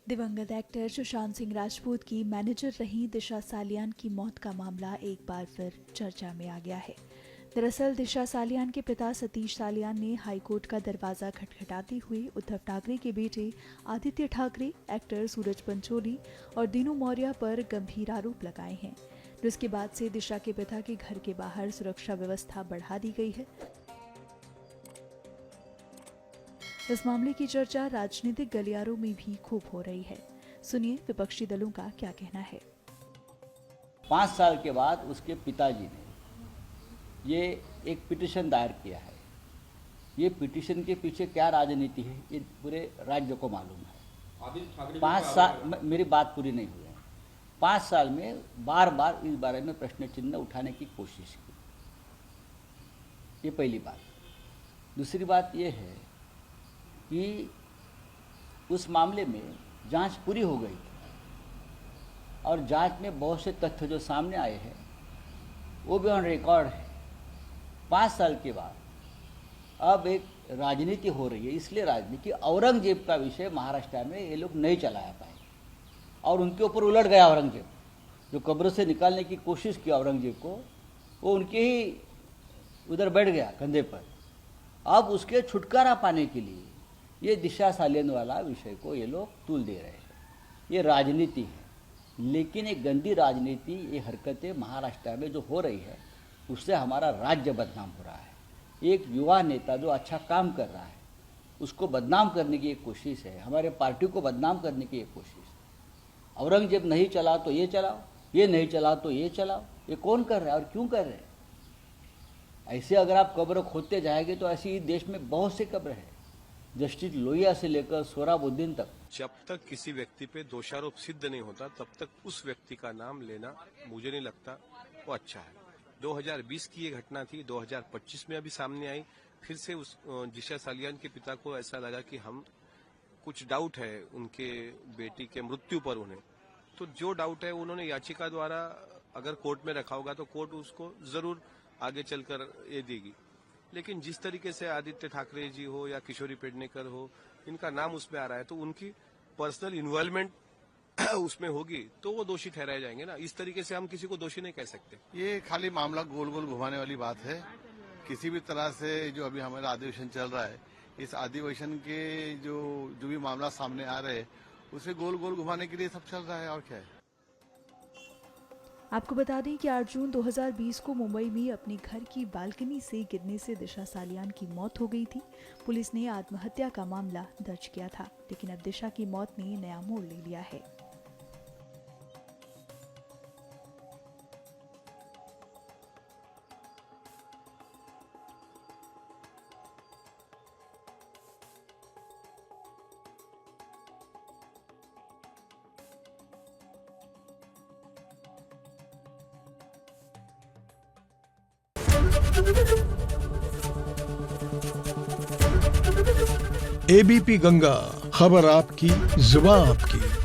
दिवंगत एक्टर सुशांत सिंह राजपूत की मैनेजर रही दिशा सालियान की मौत का मामला एक बार फिर चर्चा में आ गया है। दरअसल दिशा सालियान के पिता सतीश सालियान ने हाईकोर्ट का दरवाजा खटखटाते हुए उद्धव ठाकरे के बेटे आदित्य ठाकरे, एक्टर सूरज पंचोली और दीनू मौर्य पर गंभीर आरोप लगाए हैं, जिसके बाद से दिशा के पिता के घर के बाहर सुरक्षा व्यवस्था बढ़ा दी गई है। इस मामले की चर्चा राजनीतिक गलियारों में भी खूब हो रही है। सुनिए विपक्षी दलों का क्या कहना है। 5 साल के बाद उसके पिताजी ने ये एक पिटीशन दायर किया है। ये पिटीशन के पीछे क्या राजनीति है ये पूरे राज्य को मालूम है। 5 साल, मेरी बात पूरी नहीं हुई है। 5 साल में बार बार इस बारे में प्रश्न चिन्ह उठाने की कोशिश की। ये पहली बात। दूसरी बात ये है कि उस मामले में जांच पूरी हो गई थी और जांच में बहुत से तथ्य जो सामने आए हैं वो भी ऑन रिकॉर्ड है। 5 साल के बाद अब एक राजनीति हो रही है। इसलिए राजनीति औरंगजेब का विषय महाराष्ट्र में ये लोग नहीं चलाया पाए और उनके ऊपर उलट गया औरंगजेब। जो कब्र से निकालने की कोशिश की औरंगजेब को, वो उनके ही उधर बैठ गया कंधे पर। अब उसके छुटकारा पाने के लिए ये दिशा सालियान वाला विषय को ये लोग तूल दे रहे हैं। ये राजनीति है, लेकिन एक गंदी राजनीति, ये हरकतें महाराष्ट्र में जो हो रही है उससे हमारा राज्य बदनाम हो रहा है। एक युवा नेता जो अच्छा काम कर रहा है उसको बदनाम करने की एक कोशिश है, हमारे पार्टी को बदनाम करने की एक कोशिश है। औरंगजेब नहीं चला तो ये चलाओ, ये नहीं चला तो ये चलाओ। ये कौन कर रहा है और क्यों कर रहे हैं? ऐसे अगर आप कब्र खोदते जाएंगे तो ऐसी देश में बहुत से कब्र है, जस्टिस लोहिया से लेकर सोहराबुद्दीन तक। जब तक किसी व्यक्ति पे दोषारोप सिद्ध नहीं होता तब तक उस व्यक्ति का नाम लेना मुझे नहीं लगता वो अच्छा है। 2020 की ये घटना थी, 2025 में अभी सामने आई। फिर से उस दिशा सालियान के पिता को ऐसा लगा कि हम कुछ डाउट है उनके बेटी के मृत्यु पर उन्हें, तो जो डाउट है उन्होंने याचिका द्वारा अगर कोर्ट में रखा होगा तो कोर्ट उसको जरूर आगे चलकर ये देगी। लेकिन जिस तरीके से आदित्य ठाकरे जी हो या किशोरी पेडनेकर हो, इनका नाम उसमें आ रहा है तो उनकी पर्सनल इन्वॉल्वमेंट उसमें होगी तो वो दोषी ठहराए जाएंगे ना। इस तरीके से हम किसी को दोषी नहीं कह सकते। ये खाली मामला गोल गोल घुमाने वाली बात है। किसी भी तरह से जो अभी हमारा अधिवेशन चल रहा है, इस अधिवेशन के जो भी मामला सामने आ रहे हैं उसे गोल गोल घुमाने के लिए सब चल रहा है, और क्या है। आपको बता दें कि 8 जून 2020 को मुंबई में अपने घर की बालकनी से गिरने से दिशा सालियान की मौत हो गई थी। पुलिस ने आत्महत्या का मामला दर्ज किया था, लेकिन अब दिशा की मौत ने नया मोड़ ले लिया है। एबीपी गंगा, खबर आपकी, जुबान आपकी।